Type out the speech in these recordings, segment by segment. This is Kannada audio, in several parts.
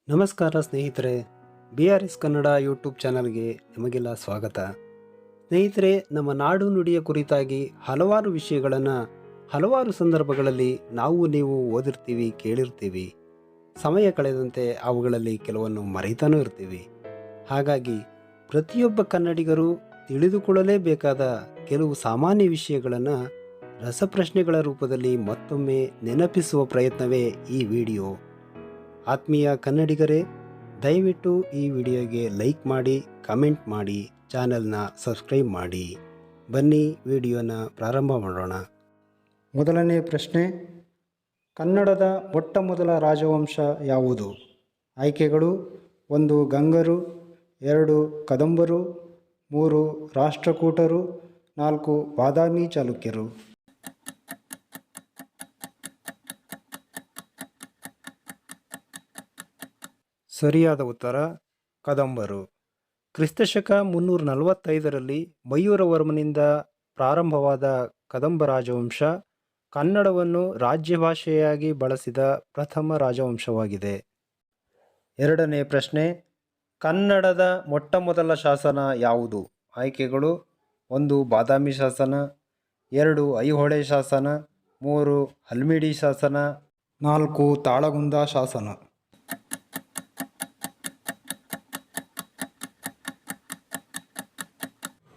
ನಮಸ್ಕಾರ ಸ್ನೇಹಿತರೆ, BRS ಕನ್ನಡ ಯೂಟ್ಯೂಬ್ ಚಾನಲ್ಗೆ ನಿಮಗೆಲ್ಲ ಸ್ವಾಗತ. ಸ್ನೇಹಿತರೆ, ನಮ್ಮ ನಾಡು ನುಡಿಯ ಕುರಿತಾಗಿ ಹಲವಾರು ವಿಷಯಗಳನ್ನು ಹಲವಾರು ಸಂದರ್ಭಗಳಲ್ಲಿ ನೀವು ಓದಿರ್ತೀವಿ, ಕೇಳಿರ್ತೀವಿ. ಸಮಯ ಕಳೆದಂತೆ ಅವುಗಳಲ್ಲಿ ಕೆಲವನ್ನು ಮರೆತಾನೂ ಇರ್ತೀವಿ. ಹಾಗಾಗಿ ಪ್ರತಿಯೊಬ್ಬ ಕನ್ನಡಿಗರು ತಿಳಿದುಕೊಳ್ಳಲೇಬೇಕಾದ ಕೆಲವು ಸಾಮಾನ್ಯ ವಿಷಯಗಳನ್ನು ರಸಪ್ರಶ್ನೆಗಳ ರೂಪದಲ್ಲಿ ಮತ್ತೊಮ್ಮೆ ನೆನಪಿಸುವ ಪ್ರಯತ್ನವೇ ಈ ವಿಡಿಯೋ. ಆತ್ಮೀಯ ಕನ್ನಡಿಗರೇ, ದಯವಿಟ್ಟು ಈ ವಿಡಿಯೋಗೆ ಲೈಕ್ ಮಾಡಿ, ಕಮೆಂಟ್ ಮಾಡಿ, ಚಾನೆಲ್ನ ಸಬ್ಸ್ಕ್ರೈಬ್ ಮಾಡಿ. ಬನ್ನಿ ವಿಡಿಯೋನ ಪ್ರಾರಂಭ ಮಾಡೋಣ. ಮೊದಲನೇ ಪ್ರಶ್ನೆ, ಕನ್ನಡದ ಮೊಟ್ಟ ಮೊದಲ ರಾಜವಂಶ ಯಾವುದು? ಆಯ್ಕೆಗಳು: 1 ಗಂಗರು, 2 ಕದಂಬರು, 3 ರಾಷ್ಟ್ರಕೂಟರು, 4 ಬಾದಾಮಿ ಚಾಲುಕ್ಯರು. ಸರಿಯಾದ ಉತ್ತರ ಕದಂಬರು. ಕ್ರಿಸ್ತಶಕ 345ರಲ್ಲಿ ಮಯೂರವರ್ಮನಿಂದ ಪ್ರಾರಂಭವಾದ ಕದಂಬ ರಾಜವಂಶ ಕನ್ನಡವನ್ನು ರಾಜ್ಯ ಭಾಷೆಯಾಗಿ ಬಳಸಿದ ಪ್ರಥಮ ರಾಜವಂಶವಾಗಿದೆ. ಎರಡನೇ ಪ್ರಶ್ನೆ, ಕನ್ನಡದ ಮೊಟ್ಟ ಮೊದಲ ಶಾಸನ ಯಾವುದು? ಆಯ್ಕೆಗಳು: 1 ಬಾದಾಮಿ ಶಾಸನ, 2 ಐಹೊಳೆ ಶಾಸನ, 3 ಹಲ್ಮಿಡಿ ಶಾಸನ, 4 ತಾಳಗುಂದ ಶಾಸನ.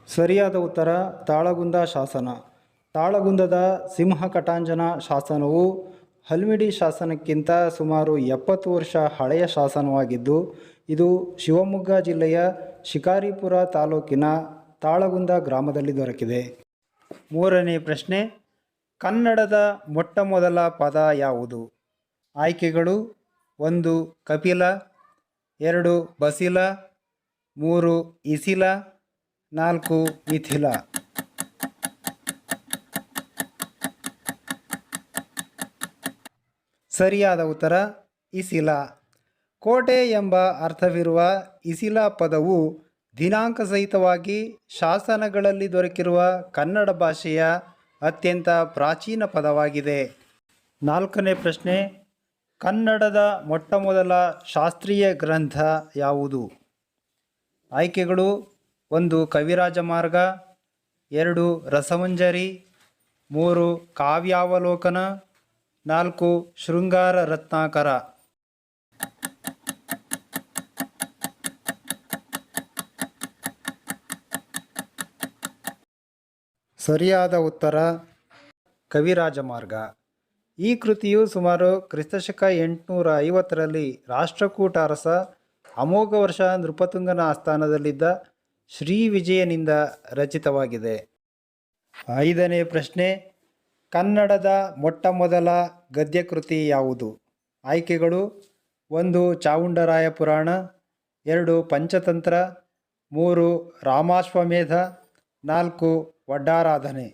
ಸರಿಯಾದ ಉತ್ತರ ತಾಳಗುಂದ ಶಾಸನ. ತಾಳಗುಂದದ ಸಿಂಹಕಟಾಂಜನ ಶಾಸನವು ಹಲ್ಮಿಡಿ ಶಾಸನಕ್ಕಿಂತ ಸುಮಾರು 70 ವರ್ಷ ಹಳೆಯ ಶಾಸನವಾಗಿದ್ದು, ಇದು ಶಿವಮೊಗ್ಗ ಜಿಲ್ಲೆಯ ಶಿಕಾರಿಪುರ ತಾಲೂಕಿನ ತಾಳಗುಂದ ಗ್ರಾಮದಲ್ಲಿ ದೊರಕಿದೆ. ಮೂರನೇ ಪ್ರಶ್ನೆ, ಕನ್ನಡದ ಮೊಟ್ಟ ಮೊದಲ ಪದ ಯಾವುದು? ಆಯ್ಕೆಗಳು: 1 ಕಪಿಲ, 2 ಬಸಿಲ, 3 ಇಸಿಲ, 4 ಮಿಥಿಲ. ಸರಿಯಾದ ಉತ್ತರ ಇಸಿಲ. ಕೋಟೆ ಎಂಬ ಅರ್ಥವಿರುವ ಇಸಿಲ ಪದವು ದಿನಾಂಕ ಸಹಿತವಾಗಿ ಶಾಸನಗಳಲ್ಲಿ ದೊರಕಿರುವ ಕನ್ನಡ ಭಾಷೆಯ ಅತ್ಯಂತ ಪ್ರಾಚೀನ ಪದವಾಗಿದೆ. ನಾಲ್ಕನೇ ಪ್ರಶ್ನೆ, ಕನ್ನಡದ ಮೊಟ್ಟ ಮೊದಲ ಶಾಸ್ತ್ರೀಯ ಗ್ರಂಥ ಯಾವುದು? ಆಯ್ಕೆಗಳು: 1 ಕವಿರಾಜ ಮಾರ್ಗ, 2 ರಸಮಂಜರಿ, 3 ಕಾವ್ಯಾವಲೋಕನ, 4 ಶೃಂಗಾರ ರತ್ನಾಕರ. ಸರಿಯಾದ ಉತ್ತರ ಕವಿರಾಜ ಮಾರ್ಗ. ಈ ಕೃತಿಯು ಸುಮಾರು ಕ್ರಿಸ್ತಶಕ 850ರಲ್ಲಿ ರಾಷ್ಟ್ರಕೂಟ ಅರಸ ಅಮೋಘ ವರ್ಷ ನೃಪತುಂಗನ ಆಸ್ಥಾನದಲ್ಲಿದ್ದ ಶ್ರೀ ವಿಜಯನಿಂದ ರಚಿತವಾಗಿದೆ. ಐದನೇ ಪ್ರಶ್ನೆ, ಕನ್ನಡದ ಮೊಟ್ಟ ಮೊದಲ ಗದ್ಯಕೃತಿ ಯಾವುದು? ಆಯ್ಕೆಗಳು: 1 ಚಾವುಂಡರಾಯ ಪುರಾಣ, 2 ಪಂಚತಂತ್ರ, 3 ರಾಮಾಶ್ವಮೇಧ, 4 ವಡ್ಡಾರಾಧನೆ.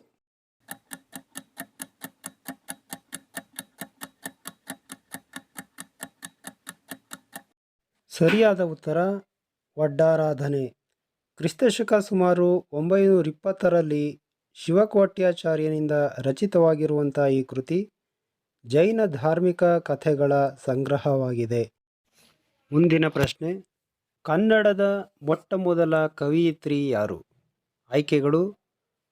ಸರಿಯಾದ ಉತ್ತರ ವಡ್ಡಾರಾಧನೆ. ಕ್ರಿಸ್ತಶಕ ಸುಮಾರು 920ರಲ್ಲಿ ಶಿವಕೋಟ್ಯಾಚಾರ್ಯನಿಂದ ರಚಿತವಾಗಿರುವಂಥ ಈ ಕೃತಿ ಜೈನ ಧಾರ್ಮಿಕ ಕಥೆಗಳ ಸಂಗ್ರಹವಾಗಿದೆ. ಮುಂದಿನ ಪ್ರಶ್ನೆ, ಕನ್ನಡದ ಮೊಟ್ಟ ಮೊದಲ ಕವಯಿತ್ರಿ ಯಾರು? ಆಯ್ಕೆಗಳು: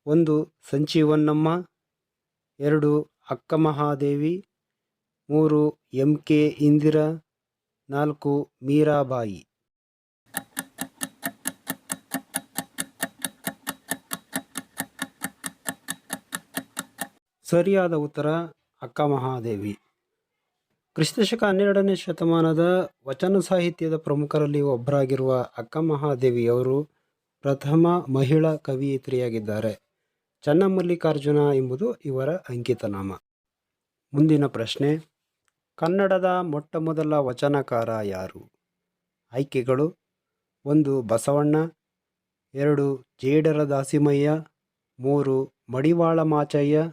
1 ಸಂಚಿ-ಹೊನ್ನಮ್ಮ, 2 ಅಕ್ಕ ಮಹಾದೇವಿ, 3 ಎಂ.ಕೆ. ಇಂದಿರಾ, 4 ಮೀರಾಬಾಯಿ. ಸರಿಯಾದ ಉತ್ತರ ಅಕ್ಕ ಮಹಾದೇವಿ. ಕ್ರಿಸ್ತಶಕ 12ನೇ ಶತಮಾನದ ವಚನ ಸಾಹಿತ್ಯದ ಪ್ರಮುಖರಲ್ಲಿ ಒಬ್ಬರಾಗಿರುವ ಅಕ್ಕ ಮಹಾದೇವಿಯವರು ಪ್ರಥಮ ಮಹಿಳಾ ಕವಯಿತ್ರಿಯಾಗಿದ್ದಾರೆ. ಚನ್ನಮಲ್ಲಿಕಾರ್ಜುನ ಎಂಬುದು ಇವರ ಅಂಕಿತನಾಮ. ಮುಂದಿನ ಪ್ರಶ್ನೆ, ಕನ್ನಡದ ಮೊಟ್ಟ ಮೊದಲ ವಚನಕಾರ ಯಾರು? ಆಯ್ಕೆಗಳು: 1 ಬಸವಣ್ಣ, 2 ಜೇಡರ ದಾಸಿಮಯ್ಯ, 3 ಮಡಿವಾಳ ಮಾಚಯ್ಯ,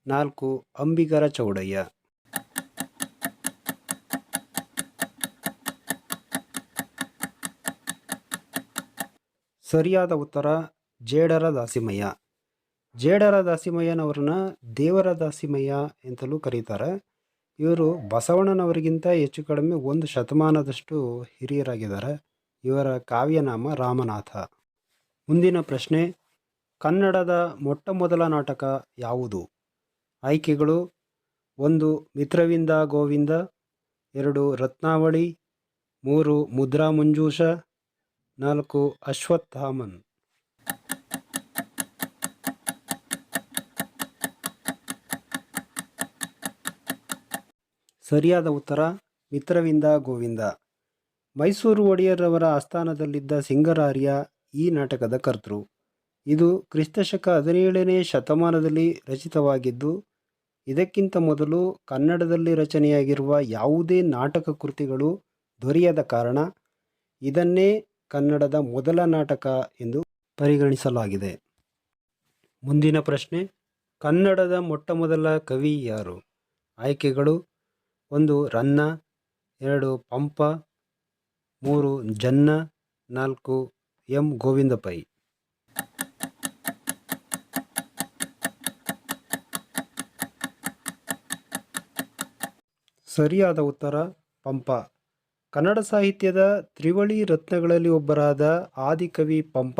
4 ಅಂಬಿಗರ ಚೌಡಯ್ಯ. ಸರಿಯಾದ ಉತ್ತರ ಜೇಡರ ದಾಸಿಮಯ್ಯ. ಜೇಡರ ದಾಸಿಮಯ್ಯನವರನ್ನ ದೇವರ ದಾಸಿಮಯ್ಯ ಅಂತಲೂ ಕರೀತಾರೆ. ಇವರು ಬಸವಣ್ಣನವರಿಗಿಂತ ಹೆಚ್ಚು ಕಡಿಮೆ ಒಂದು ಶತಮಾನದಷ್ಟು ಹಿರಿಯರಾಗಿದ್ದಾರೆ. ಇವರ ಕಾವ್ಯನಾಮ ರಾಮನಾಥ. ಮುಂದಿನ ಪ್ರಶ್ನೆ, ಕನ್ನಡದ ಮೊಟ್ಟಮೊದಲ ನಾಟಕ ಯಾವುದು? ಆಯ್ಕೆಗಳು: 1 ಮಿತ್ರವಿಂದ ಗೋವಿಂದ, 2 ರತ್ನಾವಳಿ, 3 ಮುದ್ರಾ ಮಂಜೂಷ, 4 ಅಶ್ವತ್ಥಾಮನ್. ಸರಿಯಾದ ಉತ್ತರ ಮಿತ್ರವಿಂದ ಗೋವಿಂದ. ಮೈಸೂರು ಒಡೆಯರವರ ಆಸ್ಥಾನದಲ್ಲಿದ್ದ ಸಿಂಗರಾರ್ಯ ಈ ನಾಟಕದ ಕರ್ತೃ. ಇದು ಕ್ರಿಸ್ತಶಕ 17ನೇ ಶತಮಾನದಲ್ಲಿ ರಚಿತವಾಗಿದ್ದು, ಇದಕ್ಕಿಂತ ಮೊದಲು ಕನ್ನಡದಲ್ಲಿ ರಚನೆಯಾಗಿರುವ ಯಾವುದೇ ನಾಟಕ ಕೃತಿಗಳು ದೊರೆಯದ ಕಾರಣ ಇದನ್ನೇ ಕನ್ನಡದ ಮೊದಲ ನಾಟಕ ಎಂದು ಪರಿಗಣಿಸಲಾಗಿದೆ. ಮುಂದಿನ ಪ್ರಶ್ನೆ, ಕನ್ನಡದ ಮೊಟ್ಟಮೊದಲ ಕವಿ ಯಾರು? ಆಯ್ಕೆಗಳು: 1 ರನ್ನ, 2 ಪಂಪ, 3 ಜನ್ನ, 4 ಎಂ ಗೋವಿಂದ ಪೈ. ಸರಿಯಾದ ಉತ್ತರ ಪಂಪ. ಕನ್ನಡ ಸಾಹಿತ್ಯದ ತ್ರಿವಳಿ ರತ್ನಗಳಲ್ಲಿ ಒಬ್ಬರಾದ ಆದಿಕವಿ ಪಂಪ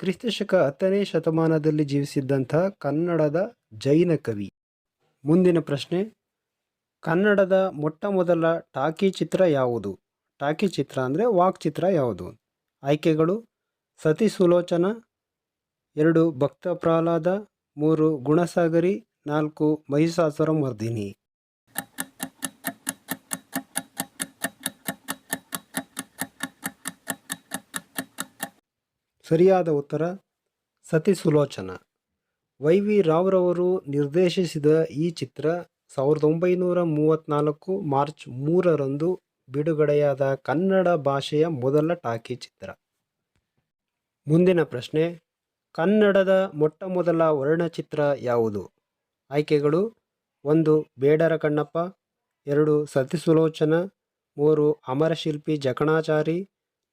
ಕ್ರಿಸ್ತಶಕ 10ನೇ ಶತಮಾನದಲ್ಲಿ ಜೀವಿಸಿದ್ದಂಥ ಕನ್ನಡದ ಜೈನ ಕವಿ. ಮುಂದಿನ ಪ್ರಶ್ನೆ, ಕನ್ನಡದ ಮೊಟ್ಟಮೊದಲ ಟಾಕಿ ಚಿತ್ರ ಯಾವುದು? ಟಾಕಿ ಚಿತ್ರ ಅಂದರೆ ವಾಕ್ಚಿತ್ರ ಯಾವುದು? ಆಯ್ಕೆಗಳು: ಸತಿ ಸುಲೋಚನ, 2 ಭಕ್ತ ಪ್ರಹ್ಲಾದ, 3 ಗುಣಸಾಗರಿ, 4 ಮಹಿಷಾಸುರ ಮರ್ದಿನಿ. ಸರಿಯಾದ ಉತ್ತರ ಸತಿ ಸುಲೋಚನ. ವೈ ವಿ ರಾವ್ರವರು ನಿರ್ದೇಶಿಸಿದ ಈ ಚಿತ್ರ 1934 ಮಾರ್ಚ್ 3ರಂದು ಬಿಡುಗಡೆಯಾದ ಕನ್ನಡ ಭಾಷೆಯ ಮೊದಲ ಟಾಕಿ ಚಿತ್ರ. ಮುಂದಿನ ಪ್ರಶ್ನೆ, ಕನ್ನಡದ ಮೊಟ್ಟಮೊದಲ ವರ್ಣಚಿತ್ರ ಯಾವುದು? ಆಯ್ಕೆಗಳು: 1 ಬೇಡರ ಕಣ್ಣಪ್ಪ, 2 ಸತಿ ಸುಲೋಚನ, 3 ಅಮರಶಿಲ್ಪಿ ಜಕಣಾಚಾರಿ,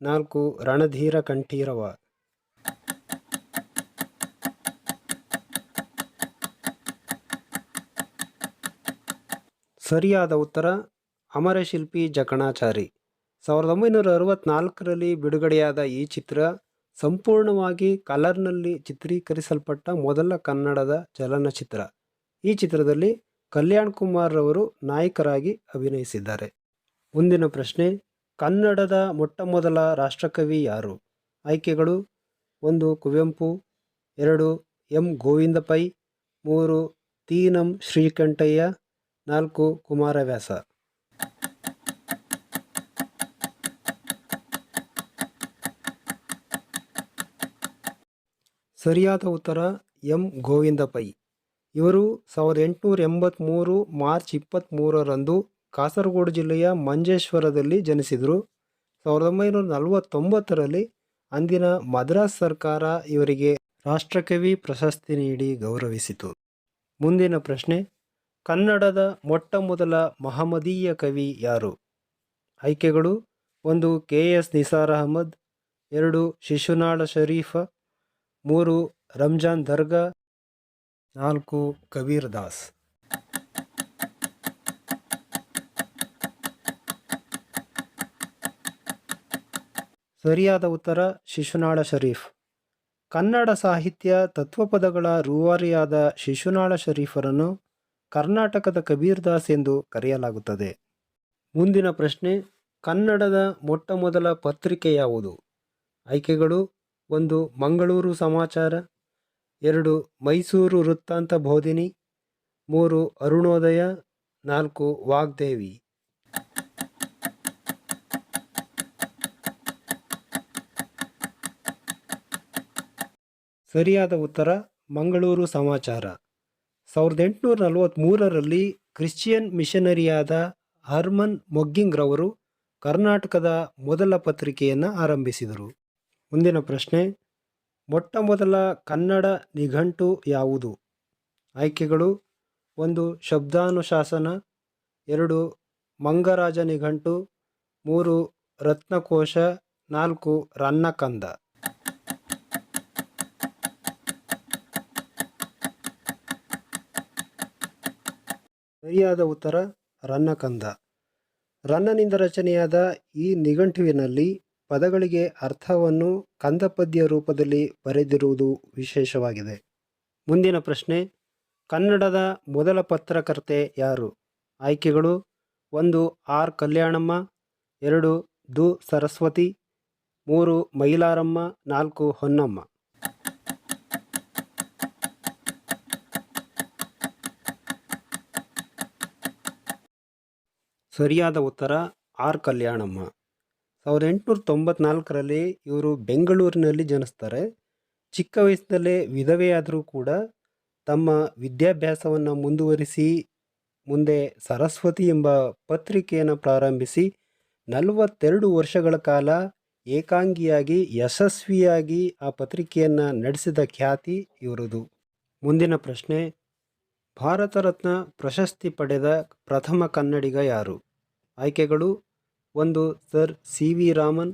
4 ರಣಧೀರ ಕಂಠೀರವ. ಸರಿಯಾದ ಉತ್ತರ ಅಮರಶಿಲ್ಪಿ ಜಕಣಾಚಾರಿ. 1964ರಲ್ಲಿ ಬಿಡುಗಡೆಯಾದ ಈ ಚಿತ್ರ ಸಂಪೂರ್ಣವಾಗಿ ಕಲರ್ನಲ್ಲಿ ಚಿತ್ರೀಕರಿಸಲ್ಪಟ್ಟ ಮೊದಲ ಕನ್ನಡದ ಚಲನಚಿತ್ರ. ಈ ಚಿತ್ರದಲ್ಲಿ ಕಲ್ಯಾಣ್ ಕುಮಾರ್ ರವರು ನಾಯಕರಾಗಿ ಅಭಿನಯಿಸಿದ್ದಾರೆ. ಮುಂದಿನ ಪ್ರಶ್ನೆ, ಕನ್ನಡದ ಮೊಟ್ಟಮೊದಲ ರಾಷ್ಟ್ರಕವಿ ಯಾರು? ಆಯ್ಕೆಗಳು: 1 ಕುವೆಂಪು, 2 ಎಂ ಗೋವಿಂದ ಪೈ, 3 ತೀನಂ ಶ್ರೀಕಂಠಯ್ಯ, 4 ಕುಮಾರವ್ಯಾಸ. ಸರಿಯಾದ ಉತ್ತರ ಎಂ ಗೋವಿಂದ ಪೈ. ಇವರು 1883 ಮಾರ್ಚ್ 23ರಂದು ಕಾಸರಗೋಡು ಜಿಲ್ಲೆಯ ಮಂಜೇಶ್ವರದಲ್ಲಿ ಜನಿಸಿದರು. 1949ರಲ್ಲಿ ಅಂದಿನ ಮದ್ರಾಸ್ ಸರ್ಕಾರ ಇವರಿಗೆ ರಾಷ್ಟ್ರಕವಿ ಪ್ರಶಸ್ತಿ ನೀಡಿ ಗೌರವಿಸಿತು. ಮುಂದಿನ ಪ್ರಶ್ನೆ, ಕನ್ನಡದ ಮೊಟ್ಟಮೊದಲ ಮಹಮ್ಮದೀಯ ಕವಿ ಯಾರು? ಆಯ್ಕೆಗಳು: 1 ಕೆ ಎಸ್ ನಿಸಾರ್ ಅಹಮದ್, 2 ಶಿಶುನಾಳ ಶರೀಫ, 3 ರಂಜಾನ್ ದರ್ಗಾ, 4 ಕಬೀರ್ ದಾಸ್. ಸರಿಯಾದ ಉತ್ತರ ಶಿಶುನಾಳ ಶರೀಫ್. ಕನ್ನಡ ಸಾಹಿತ್ಯ ತತ್ವಪದಗಳ ರೂವಾರಿಯಾದ ಶಿಶುನಾಳ ಶರೀಫರನ್ನು ಕರ್ನಾಟಕದ ಕಬೀರ್ ದಾಸ್ ಎಂದು ಕರೆಯಲಾಗುತ್ತದೆ. ಮುಂದಿನ ಪ್ರಶ್ನೆ, ಕನ್ನಡದ ಮೊಟ್ಟಮೊದಲ ಪತ್ರಿಕೆ ಯಾವುದು? ಆಯ್ಕೆಗಳು: 1 ಮಂಗಳೂರು ಸಮಾಚಾರ, 2 ಮೈಸೂರು ವೃತ್ತಾಂತ ಬೋಧಿನಿ, 3 ಅರುಣೋದಯ, 4 ವಾಗ್ದೇವಿ. ಸರಿಯಾದ ಉತ್ತರ ಮಂಗಳೂರು ಸಮಾಚಾರ. 1843ರಲ್ಲಿ ಕ್ರಿಶ್ಚಿಯನ್ ಮಿಷನರಿಯಾದ ಹರ್ಮನ್ ಮೊಗ್ಗಿಂಗ್ ರವರು ಕರ್ನಾಟಕದ ಮೊದಲ ಪತ್ರಿಕೆಯನ್ನು ಆರಂಭಿಸಿದರು. ಮುಂದಿನ ಪ್ರಶ್ನೆ, ಮೊಟ್ಟಮೊದಲ ಕನ್ನಡ ನಿಘಂಟು ಯಾವುದು? ಆಯ್ಕೆಗಳು: 1 ಶಬ್ದಾನುಶಾಸನ, 2 ಮಂಗರಾಜ ನಿಘಂಟು, 3 ರತ್ನಕೋಶ, 4 ರನ್ನಕಂದ. ಸರಿಯಾದ ಉತ್ತರ ರನ್ನಕಂದ. ರನ್ನನಿಂದ ರಚನೆಯಾದ ಈ ನಿಘಂಟುವಿನಲ್ಲಿ ಪದಗಳಿಗೆ ಅರ್ಥವನ್ನು ಕಂದಪದ್ಯ ರೂಪದಲ್ಲಿ ಬರೆದಿರುವುದು ವಿಶೇಷವಾಗಿದೆ. ಮುಂದಿನ ಪ್ರಶ್ನೆ, ಕನ್ನಡದ ಮೊದಲ ಪತ್ರಕರ್ತೆ ಯಾರು? ಆಯ್ಕೆಗಳು: 1 ಆರ್ ಕಲ್ಯಾಣಮ್ಮ, 2 ದು ಸರಸ್ವತಿ, 3 ಮೈಲಾರಮ್ಮ, 4 ಹೊನ್ನಮ್ಮ. ಸರಿಯಾದ ಉತ್ತರ ಆರ್ ಕಲ್ಯಾಣಮ್ಮ. 1894ರಲ್ಲಿ ಇವರು ಬೆಂಗಳೂರಿನಲ್ಲಿ ಜನಿಸ್ತಾರೆ. ಚಿಕ್ಕ ವಯಸ್ಸಿನಲ್ಲೇ ವಿಧವೆಯಾದರೂ ಕೂಡ ತಮ್ಮ ವಿದ್ಯಾಭ್ಯಾಸವನ್ನು ಮುಂದುವರಿಸಿ ಮುಂದೆ ಸರಸ್ವತಿ ಎಂಬ ಪತ್ರಿಕೆಯನ್ನು ಪ್ರಾರಂಭಿಸಿ 42 ವರ್ಷಗಳ ಕಾಲ ಏಕಾಂಗಿಯಾಗಿ ಯಶಸ್ವಿಯಾಗಿ ಆ ಪತ್ರಿಕೆಯನ್ನು ನಡೆಸಿದ ಖ್ಯಾತಿ ಇವರದು. ಮುಂದಿನ ಪ್ರಶ್ನೆ, ಭಾರತ ರತ್ನ ಪ್ರಶಸ್ತಿ ಪಡೆದ ಪ್ರಥಮ ಕನ್ನಡಿಗ ಯಾರು? ಆಯ್ಕೆಗಳು: 1 sir C V Raman,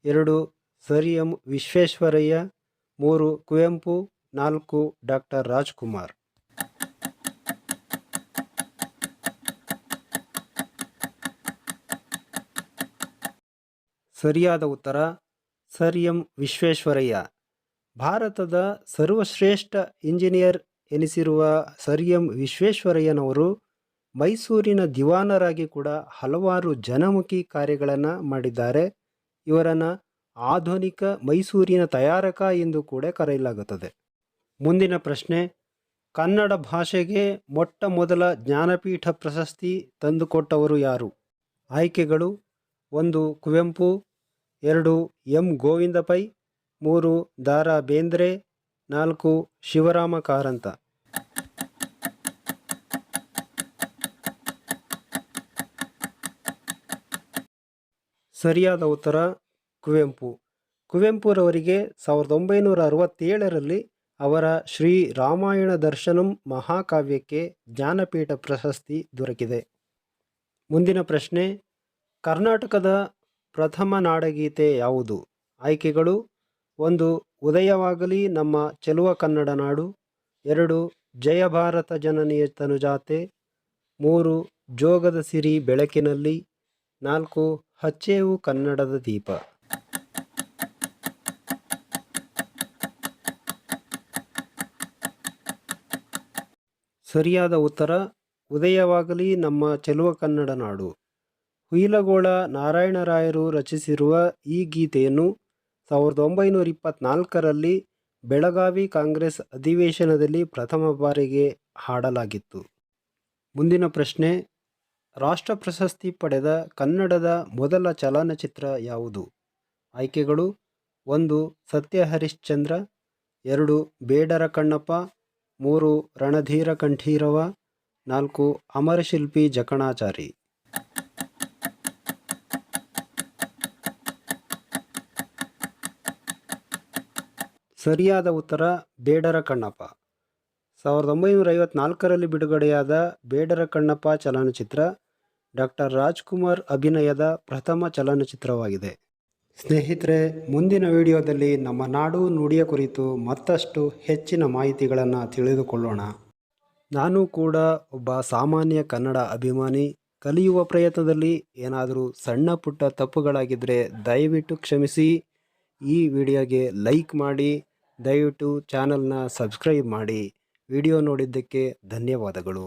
2 sir M Visvesvaraya, 3 Kuvempu, 4 doctor Rajkumar. ಸರಿಯಾದ ಉತ್ತರ ಸರ್ ಎಂ ವಿಶ್ವೇಶ್ವರಯ್ಯ. ಭಾರತದ ಸರ್ವಶ್ರೇಷ್ಠ ಇಂಜಿನಿಯರ್ ಎನಿಸಿರುವ ಸರ್ ಎಂ ವಿಶ್ವೇಶ್ವರಯ್ಯನವರು ಮೈಸೂರಿನ ದಿವಾನರಾಗಿ ಕೂಡ ಹಲವಾರು ಜನಮುಖಿ ಕಾರ್ಯಗಳನ್ನು ಮಾಡಿದ್ದಾರೆ. ಇವರನ್ನು ಆಧುನಿಕ ಮೈಸೂರಿನ ತಯಾರಕ ಎಂದು ಕೂಡ ಕರೆಯಲಾಗುತ್ತದೆ. ಮುಂದಿನ ಪ್ರಶ್ನೆ, ಕನ್ನಡ ಭಾಷೆಗೆ ಮೊಟ್ಟ ಮೊದಲ ಜ್ಞಾನಪೀಠ ಪ್ರಶಸ್ತಿ ತಂದುಕೊಟ್ಟವರು ಯಾರು? ಆಯ್ಕೆಗಳು: 1 ಕುವೆಂಪು, 2 ಎಂ ಗೋವಿಂದ ಪೈ, 3 ದ ರಾ ಬೇಂದ್ರೆ, 4 ಶಿವರಾಮ ಕಾರಂತ. ಸರಿಯಾದ ಉತ್ತರ ಕುವೆಂಪು. ಕುವೆಂಪುರವರಿಗೆ 1967ರಲ್ಲಿ ಅವರ ಶ್ರೀ ರಾಮಾಯಣ ದರ್ಶನಂ ಮಹಾಕಾವ್ಯಕ್ಕೆ ಜ್ಞಾನಪೀಠ ಪ್ರಶಸ್ತಿ ದೊರಕಿದೆ. ಮುಂದಿನ ಪ್ರಶ್ನೆ, ಕರ್ನಾಟಕದ ಪ್ರಥಮ ನಾಡಗೀತೆ ಯಾವುದು? ಆಯ್ಕೆಗಳು: 1 ಉದಯವಾಗಲಿ ನಮ್ಮ ಚೆಲುವ ಕನ್ನಡ ನಾಡು, 2 ಜಯ ಭಾರತ ಜನನಿಯ ತನುಜಾತೆ, 3 ಜೋಗದ ಸಿರಿ ಬೆಳಕಿನಲ್ಲಿ, 4 ಹಚ್ಚೇವು ಕನ್ನಡದ ದೀಪ. ಸರಿಯಾದ ಉತ್ತರ ಉದಯವಾಗಲಿ ನಮ್ಮ ಚೆಲುವ ಕನ್ನಡ ನಾಡು. ಹುಯಿಲಗೋಳ ನಾರಾಯಣರಾಯರು ರಚಿಸಿರುವ ಈ ಗೀತೆಯನ್ನು 1924ರಲ್ಲಿ ಬೆಳಗಾವಿ ಕಾಂಗ್ರೆಸ್ ಅಧಿವೇಶನದಲ್ಲಿ ಪ್ರಥಮ ಬಾರಿಗೆ ಹಾಡಲಾಗಿತ್ತು. ಮುಂದಿನ ಪ್ರಶ್ನೆ, ರಾಷ್ಟ್ರ ಪ್ರಶಸ್ತಿ ಪಡೆದ ಕನ್ನಡದ ಮೊದಲ ಚಲನಚಿತ್ರ ಯಾವುದು? ಆಯ್ಕೆಗಳು: 1 ಸತ್ಯ ಹರಿಶ್ಚಂದ್ರ, 2 ಬೇಡರ ಕಣ್ಣಪ್ಪ, 3 ರಣಧೀರ ಕಂಠೀರವ, 4 ಅಮರಶಿಲ್ಪಿ ಜಕಣಾಚಾರಿ. ಸರಿಯಾದ ಉತ್ತರ ಬೇಡರ ಕಣ್ಣಪ್ಪ. 1954ರಲ್ಲಿ ಬಿಡುಗಡೆಯಾದ ಬೇಡರ ಕಣ್ಣಪ್ಪ ಚಲನಚಿತ್ರ ಡಾಕ್ಟರ್ ರಾಜ್ಕುಮಾರ್ ಅಭಿನಯದ ಪ್ರಥಮ ಚಲನಚಿತ್ರವಾಗಿದೆ. ಸ್ನೇಹಿತರೆ, ಮುಂದಿನ ವಿಡಿಯೋದಲ್ಲಿ ನಮ್ಮ ನಾಡು ನುಡಿಯ ಕುರಿತು ಮತ್ತಷ್ಟು ಹೆಚ್ಚಿನ ಮಾಹಿತಿಗಳನ್ನು ತಿಳಿದುಕೊಳ್ಳೋಣ. ನಾನು ಕೂಡ ಒಬ್ಬ ಸಾಮಾನ್ಯ ಕನ್ನಡ ಅಭಿಮಾನಿ. ಕಲಿಯುವ ಪ್ರಯತ್ನದಲ್ಲಿ ಏನಾದರೂ ಸಣ್ಣ ಪುಟ್ಟ ತಪ್ಪುಗಳಾಗಿದ್ದರೆ ದಯವಿಟ್ಟು ಕ್ಷಮಿಸಿ. ಈ ವಿಡಿಯೋಗೆ ಲೈಕ್ ಮಾಡಿ, ದಯವಿಟ್ಟು ಚಾನಲ್ನ ಸಬ್ಸ್ಕ್ರೈಬ್ ಮಾಡಿ. ವಿಡಿಯೋ ನೋಡಿದ್ದಕ್ಕೆ ಧನ್ಯವಾದಗಳು.